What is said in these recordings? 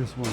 this one.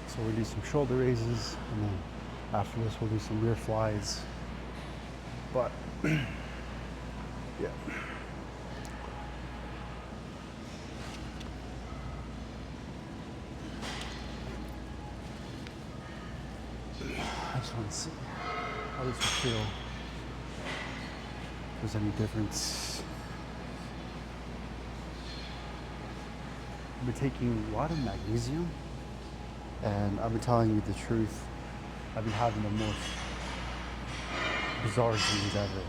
So we'll do some shoulder raises, and then after this we'll do some rear flies. But yeah. I just want to see how this will feel. If there's any difference. I've been taking a lot of magnesium, and I've been telling you the truth. I've been having the most bizarre dreams ever.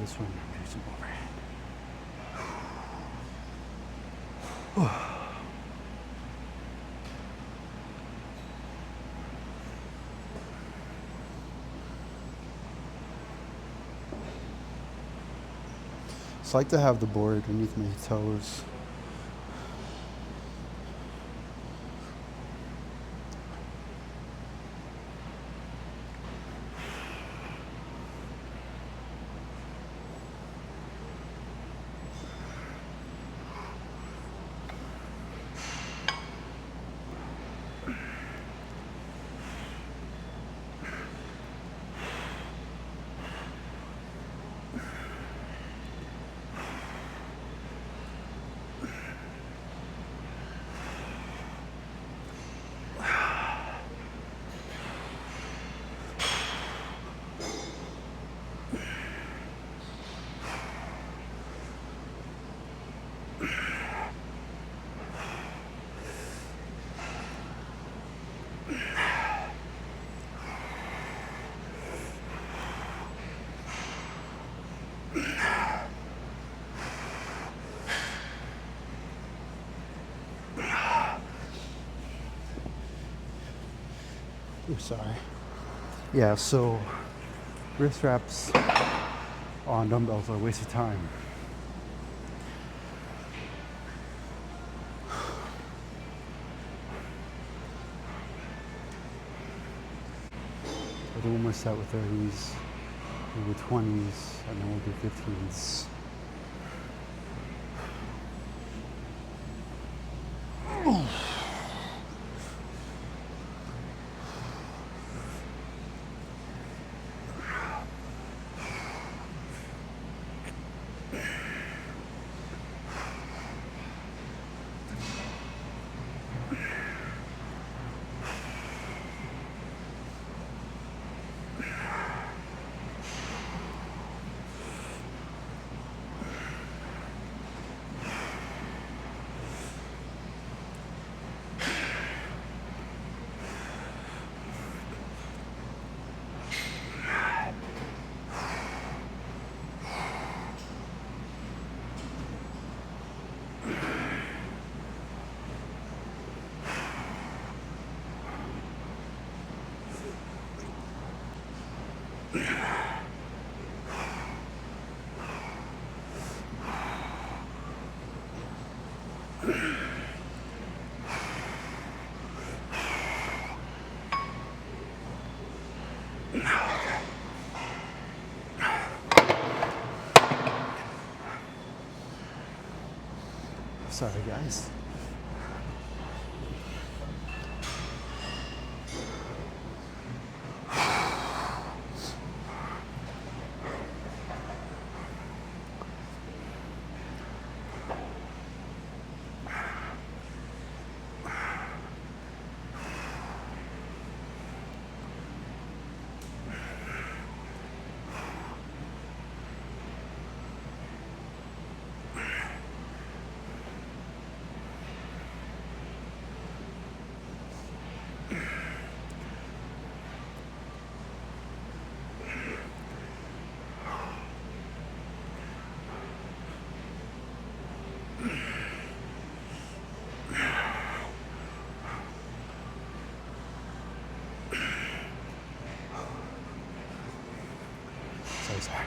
This one, do some overhand. It's like to have the board beneath my toes. Ooh, sorry. Yeah, so wrist wraps on dumbbells are a waste of time. We'll do one more set with 30s, we'll do 20s, and then we'll do 15s. Sorry, guys. So sorry.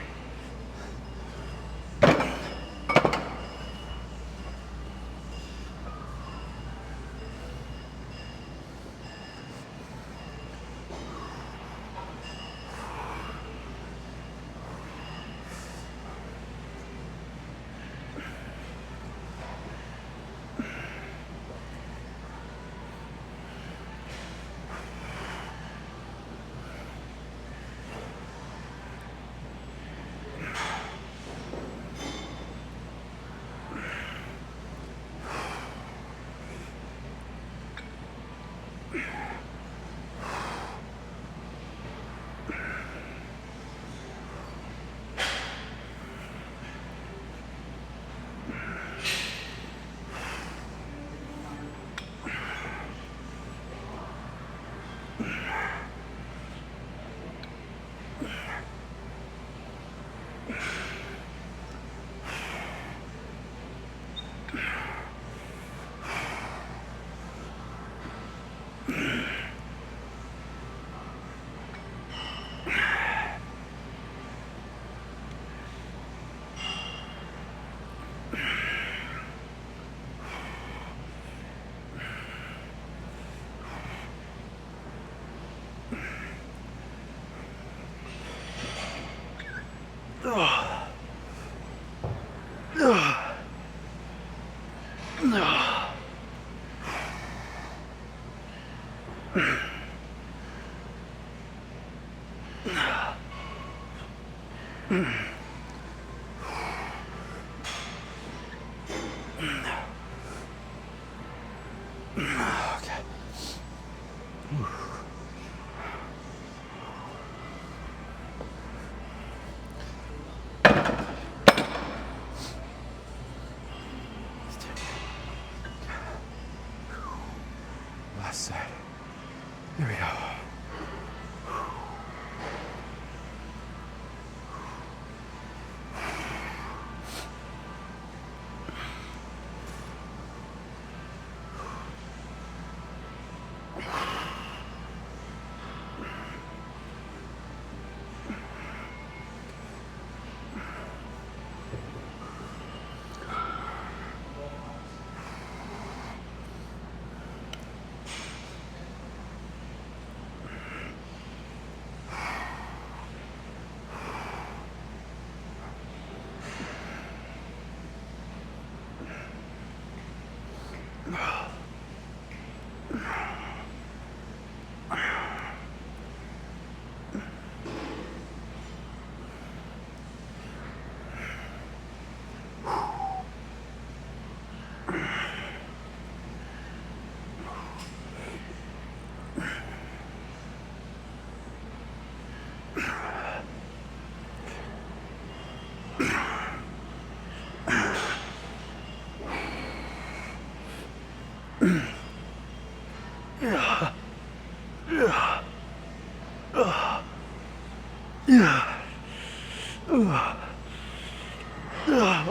Okay. Last side. Here we go.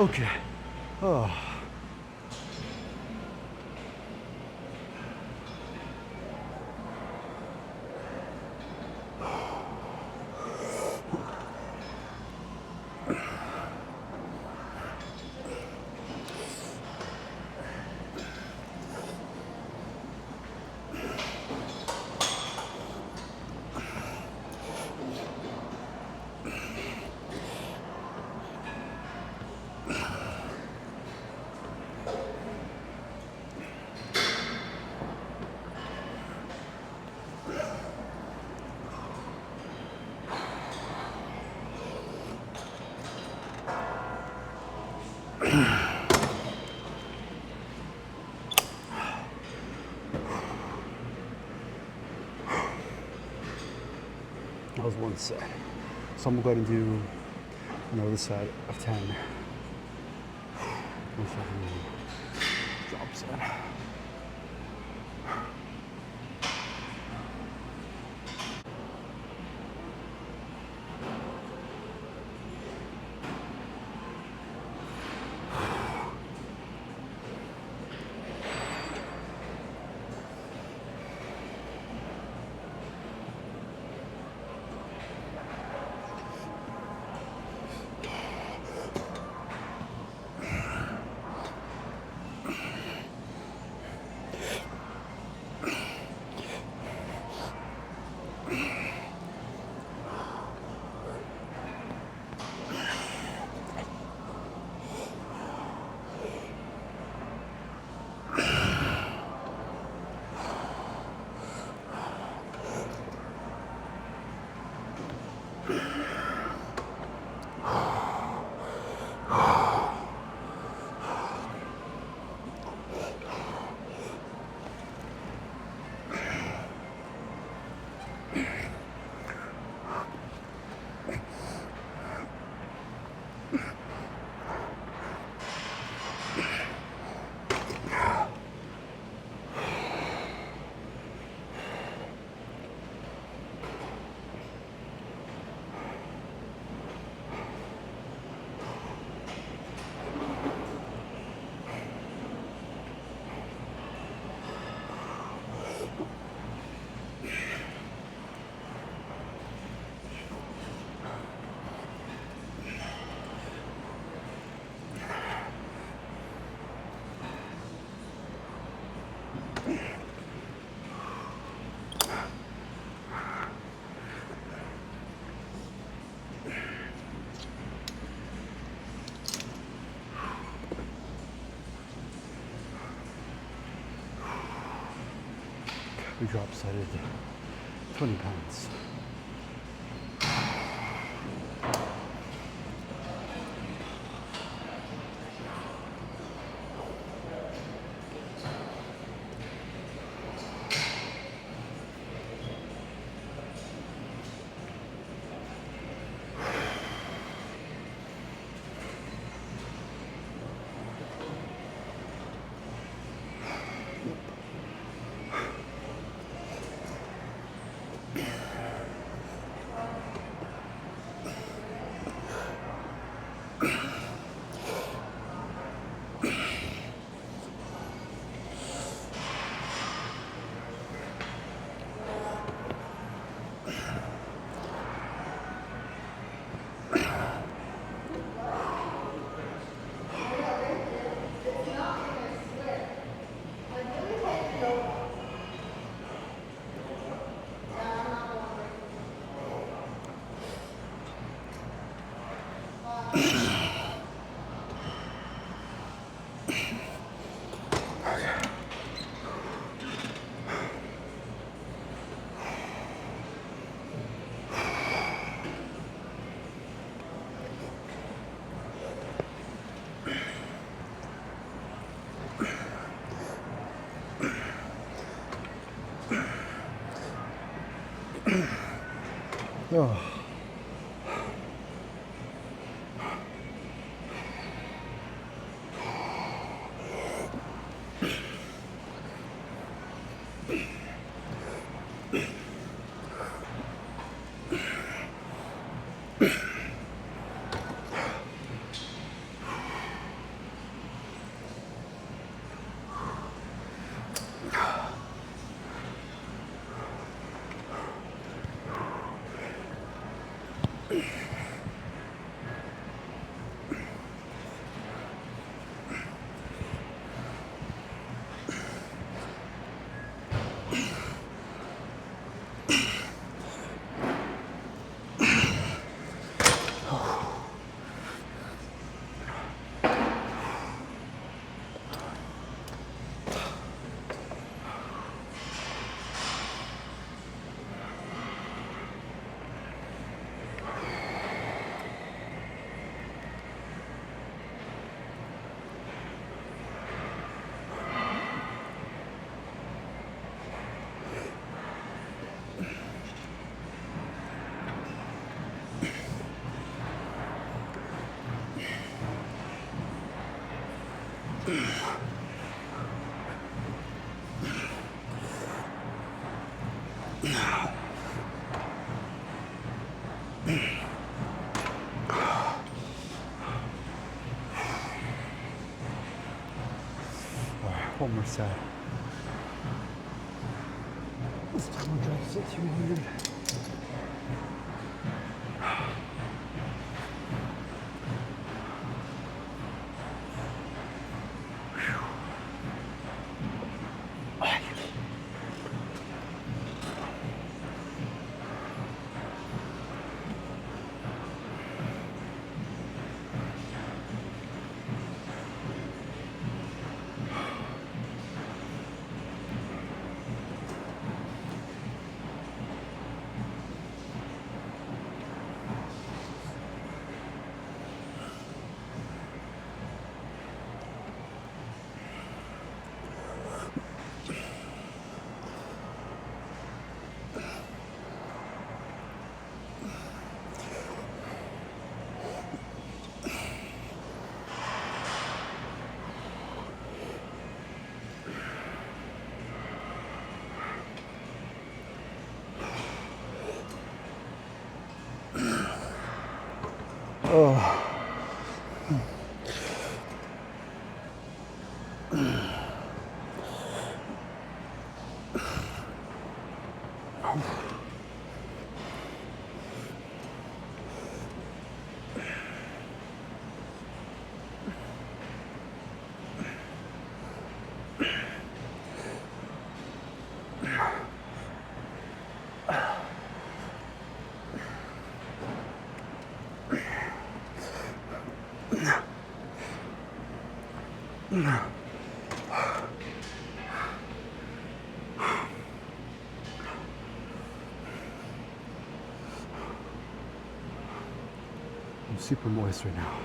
Okay. Oh. That was one set. So I'm going to go ahead and do another set of 10. One second. Drop set. We drop setted 20 pounds. Oh. One more set. This time we'll try to sit 200. Oh. I'm super moist right now.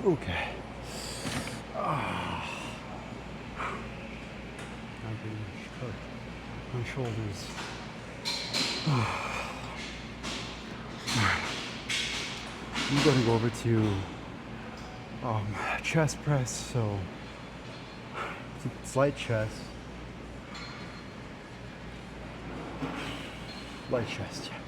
Okay. I'm pretty much cooked. My shoulders. I'm going to go over to chest press, so it's light chest. Light chest, yeah.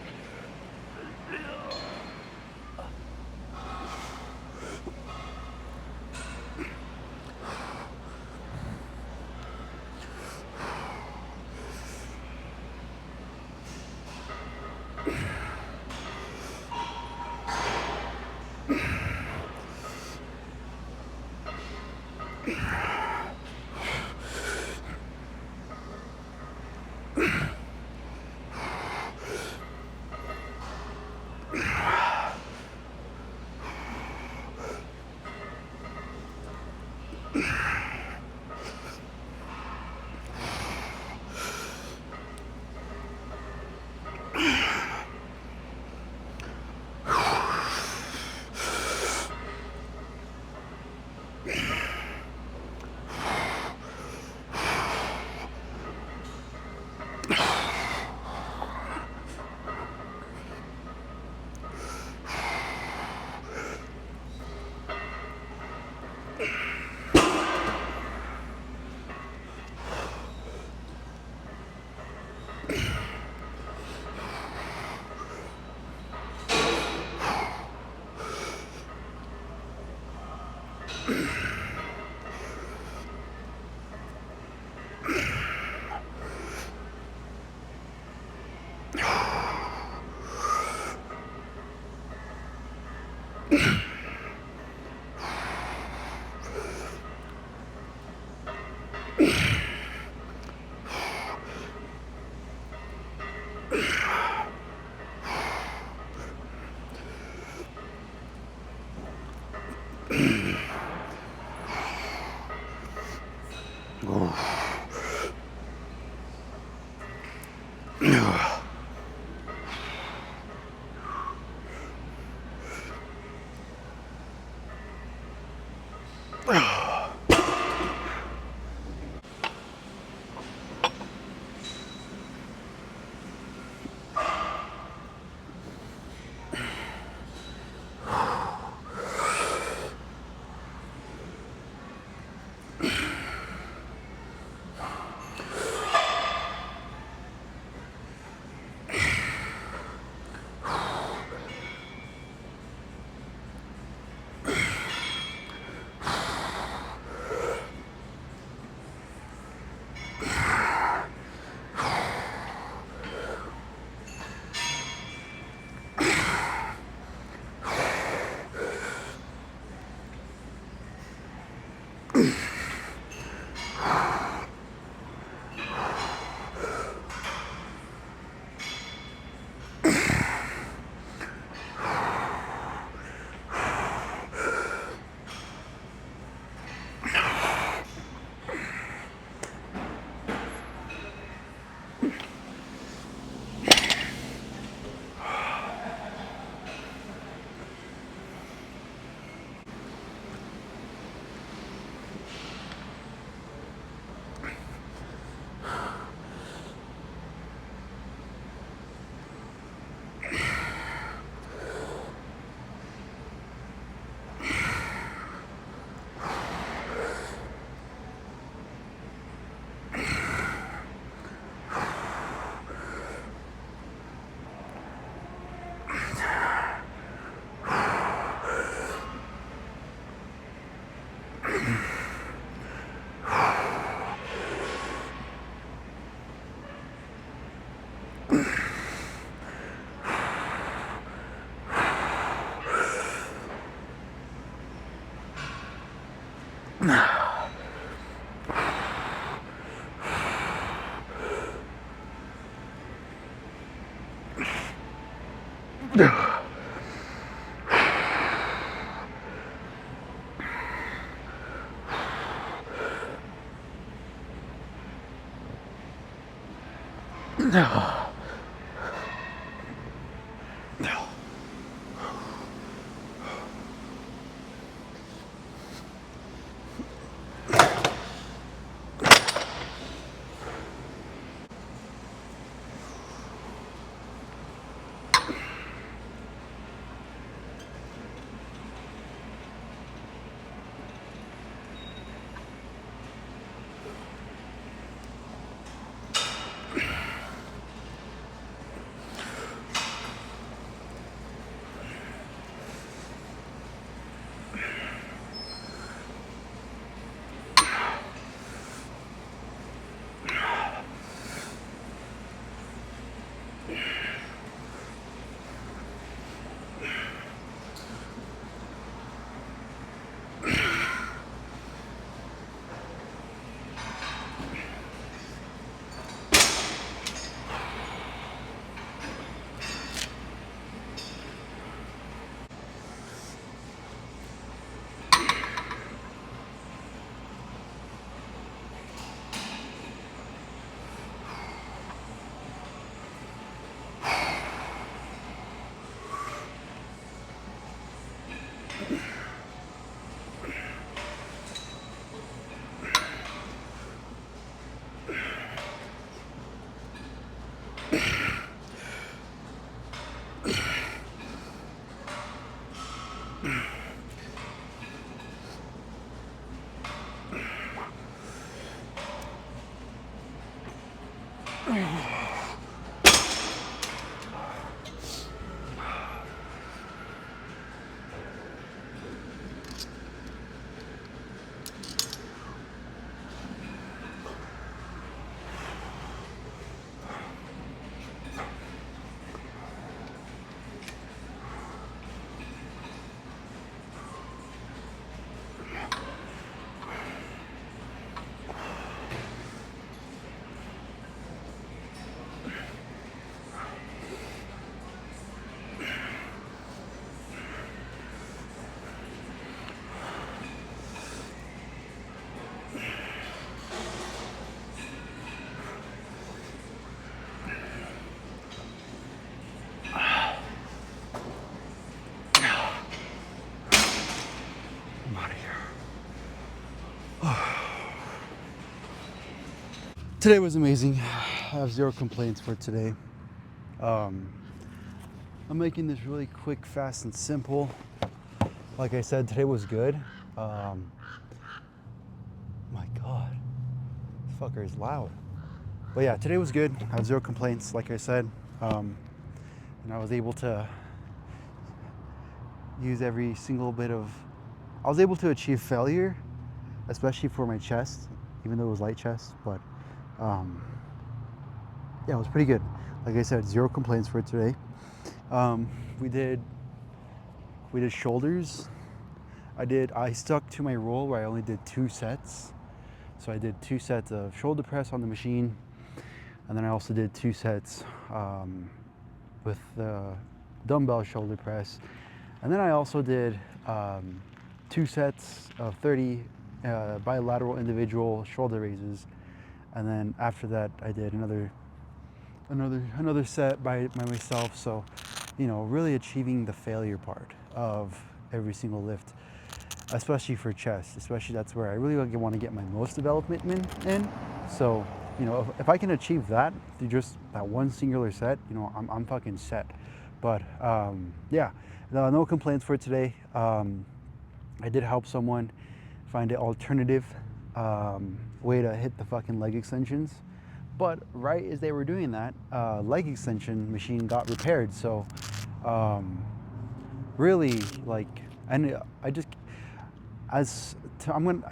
I'm out of here. Today was amazing. I have zero complaints for today. I'm making this really quick, fast, and simple. Like I said, today was good. My God, this fucker is loud. But yeah, today was good. I have zero complaints, like I said. And I was able to use every single bit of, I was able to achieve failure, especially for my chest, even though it was light chest, but yeah, it was pretty good. Like I said, zero complaints for today. We did shoulders. I stuck to my rule where I only did 2 sets. So I did 2 sets of shoulder press on the machine, and then I also did 2 sets with the dumbbell shoulder press. And then I also did 2 sets of 30 bilateral individual shoulder raises. And then after that, I did another set by myself. So, you know, really achieving the failure part of every single lift, especially for chest. Especially that's where I really want to get my most development in. So, you know, if I can achieve that through just that one singular set, you know, I'm fucking set. But yeah, no complaints for today. I did help someone find an alternative way to hit the fucking leg extensions. But right as they were doing that, leg extension machine got repaired. So really, like, and I just, I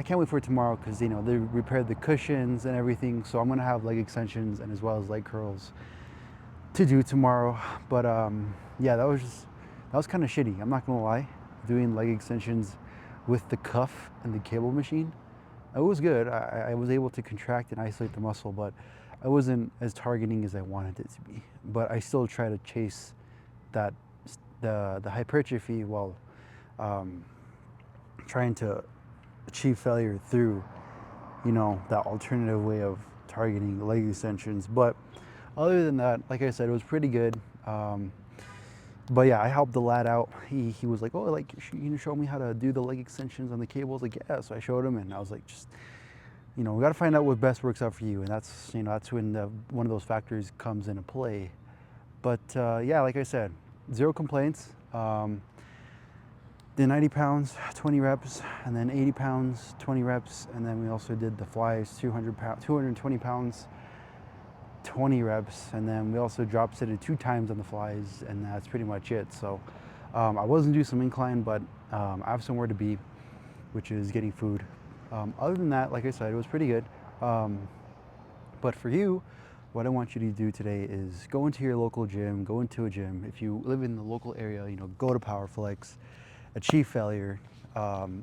can't wait for tomorrow because, you know, they repaired the cushions and everything. So I'm gonna have leg extensions and as well as leg curls to do tomorrow. But yeah, that was kind of shitty. I'm not gonna lie, doing leg extensions with the cuff and the cable machine. It was good. I was able to contract and isolate the muscle, but I wasn't as targeting as I wanted it to be. But I still try to chase that the hypertrophy while trying to achieve failure through, you know, that alternative way of targeting leg extensions. But other than that, like I said, it was pretty good. But yeah, I helped the lad out. He was like, oh, like, you show me how to do the leg extensions on the cables. Like, yeah. So I showed him, and I was like, just, you know, we got to find out what best works out for you. And that's, you know, that's when one of those factors comes into play. But yeah, like I said, zero complaints. Did 90 pounds, 20 reps, and then 80 pounds, 20 reps. And then we also did the flies, 220 pounds, 20 reps. And then we also drop setted 2 times on the flies, and that's pretty much it. So I wasn't doing some incline, but I have somewhere to be, which is getting food. Other than that, like I said, it was pretty good. But for you, what I want you to do today is go into your local gym, go into a gym. If you live in the local area, you know, go to PowerFlex, achieve failure,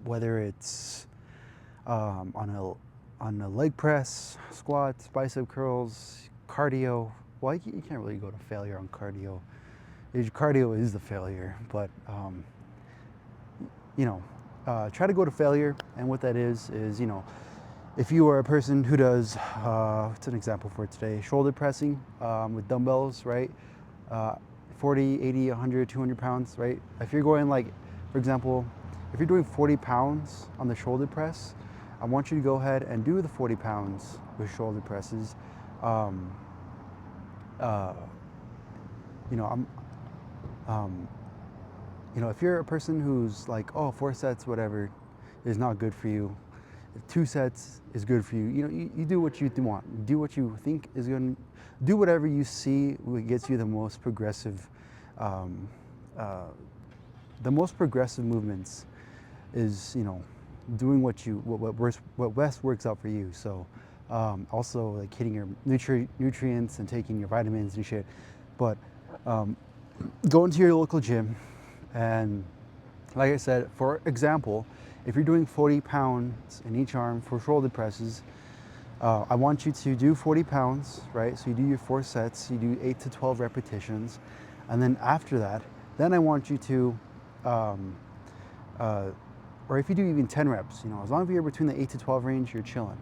whether it's on a leg press, squats, bicep curls, cardio. Well, you can't really go to failure on cardio. Cardio is the failure, but you know, try to go to failure. And what that is, you know, if you are a person who does, what's an example for today? Shoulder pressing with dumbbells, right? 40, 80, 100, 200 pounds, right? If you're going like, for example, if you're doing 40 pounds on the shoulder press, I want you to go ahead and do the 40 pounds with shoulder presses. You know, You know, if you're a person who's like, oh, 4 sets, whatever, is not good for you. If 2 sets is good for you, you know, you do what you want. Do what you think is going to, do whatever you see gets you um, uh, the most progressive movements is, you know, doing what best works out for you. So also like hitting your nutrients and taking your vitamins and shit. But um, go into your local gym and, like I said, for example, if you're doing 40 pounds in each arm for shoulder presses, I want you to do 40 pounds, right? So you do your 4 sets, you do 8 to 12 repetitions. And then after that, then I want you to, uh, or if you do even 10 reps, you know, as long as you're between the 8 to 12 range, you're chilling.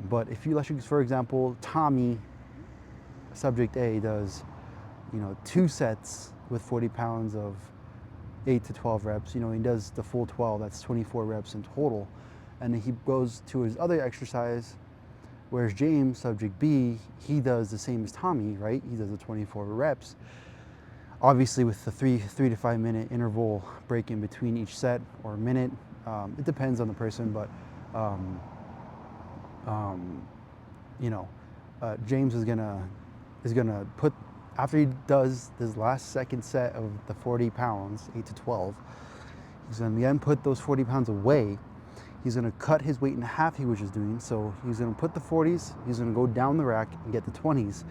But if you, for example, Tommy, subject A, does, you know, 2 sets with 40 pounds of 8 to 12 reps, you know, he does the full 12, that's 24 reps in total. And then he goes to his other exercise, whereas James, subject B, he does the same as Tommy, right? He does the 24 reps. Obviously with the 3 to 5 minute interval break in between each set, or a minute. It depends on the person, but you know, James is gonna put, after he does this last second set of the 40 pounds, 8 to 12, he's gonna then put those 40 pounds away. He's gonna cut his weight in half he was just doing. So he's gonna put the 40s, he's gonna go down the rack and get the 20s.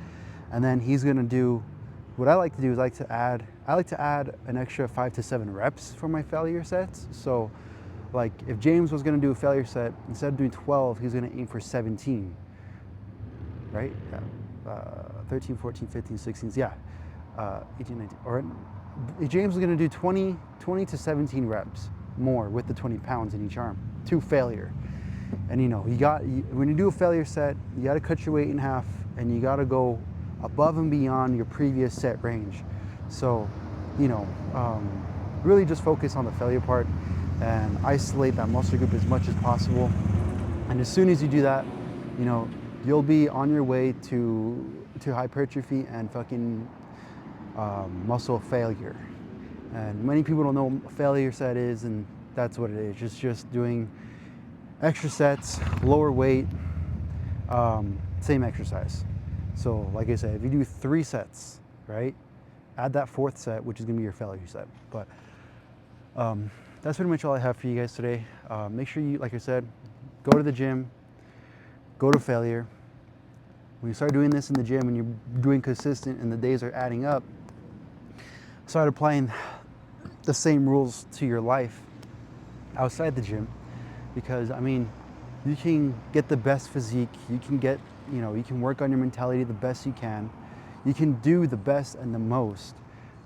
And then he's gonna do, what I like to do is I like to add an extra 5 to 7 reps for my failure sets. So like if James was gonna do a failure set, instead of doing 12, he's gonna aim for 17, right? Yeah. 13, 14, 15, 16, yeah. 18, 19, or James is gonna do 20 to 17 reps more with the 20 pounds in each arm to failure. And you know, when you do a failure set, you gotta cut your weight in half and you gotta go above and beyond your previous set range. So, you know, really just focus on the failure part and isolate that muscle group as much as possible. And as soon as you do that, you know, you'll be on your way to hypertrophy and fucking muscle failure. And many people don't know what a failure set is, and that's what it is. It's just doing extra sets, lower weight, same exercise. So like I said, if you do 3 sets, right, add that 4th set, which is gonna be your failure set. But that's pretty much all I have for you guys today. Make sure you, like I said, go to the gym, go to failure. When you start doing this in the gym and you're doing consistent and the days are adding up, start applying the same rules to your life outside the gym. Because I mean, you can get the best physique, you can get, you know, you can work on your mentality the best you can. You can do the best and the most,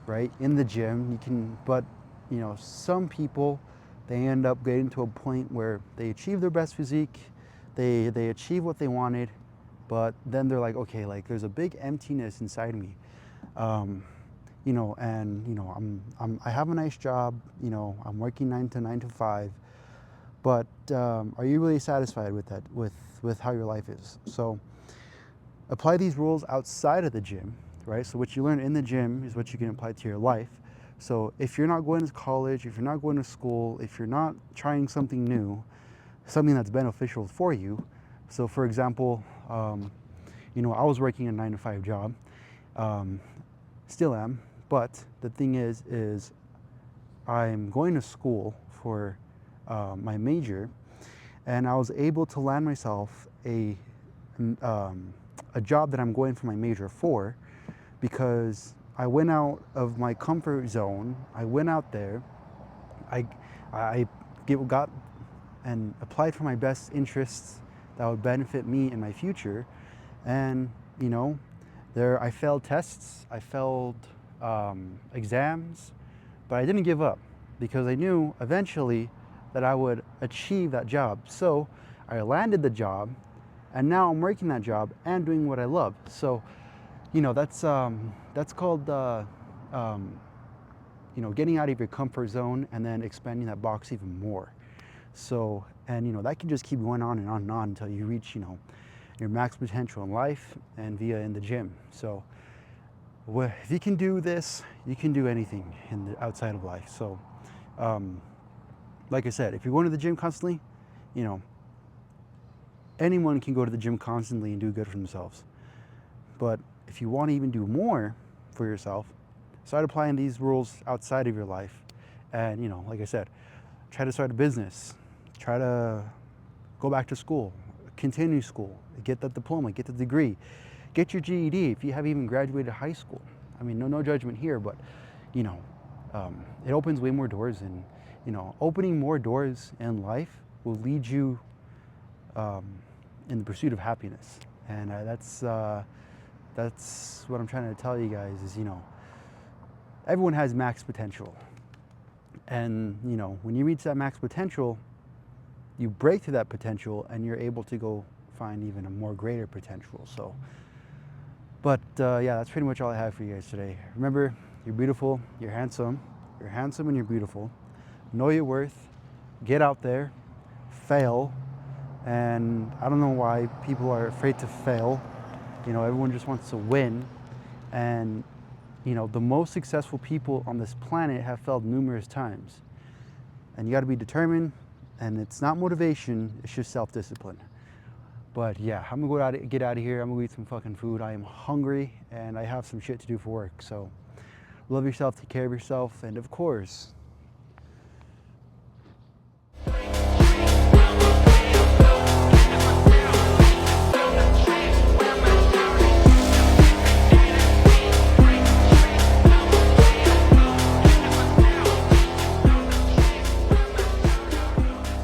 right, in the gym. You can, but you know, some people, they end up getting to a point where they achieve their best physique, they achieve what they wanted, but then they're like, okay, like there's a big emptiness inside me. You know, and you know, I have a nice job, you know, I'm working 9 to 5, but are you really satisfied with that, with how your life is? So apply these rules outside of the gym, right? So what you learn in the gym is what you can apply to your life. So if you're not going to college, if you're not going to school, if you're not trying something new, something that's beneficial for you. So for example, you know, I was working a 9 to 5 job, still am, but the thing is I'm going to school for my major, and I was able to land myself a job that I'm going for my major for, because I went out of my comfort zone. I went out there, I got and applied for my best interests that would benefit me in my future. And you know, I failed tests, I failed exams, but I didn't give up, because I knew eventually that I would achieve that job. So I landed the job, and now I'm working that job and doing what I love. So you know, that's called you know, getting out of your comfort zone and then expanding that box even more. So, and you know, that can just keep going on and on and on until you reach, you know, your max potential in life and via in the gym. So if you can do this, you can do anything in the outside of life. So, like I said, if you're going to the gym constantly, you know, anyone can go to the gym constantly and do good for themselves. But if you want to even do more for yourself, start applying these rules outside of your life. And, you know, like I said, try to start a business, try to go back to school, continue school, get that diploma, get the degree, get your GED if you haven't even graduated high school. I mean, no judgment here, but, you know, it opens way more doors. And, you know, opening more doors in life will lead you in the pursuit of happiness. And that's what I'm trying to tell you guys is, you know, everyone has max potential. And, you know, when you reach that max potential, you break through that potential and you're able to go find even a more greater potential. So, but yeah, that's pretty much all I have for you guys today. Remember, you're beautiful, you're handsome and you're beautiful. Know your worth, get out there, fail. And I don't know why people are afraid to fail. You know, everyone just wants to win. And, you know, the most successful people on this planet have failed numerous times. And you got to be determined, and it's not motivation, it's just self-discipline. But yeah, I'm gonna get out of here. I'm gonna eat some fucking food. I am hungry and I have some shit to do for work. So love yourself, take care of yourself, and of course,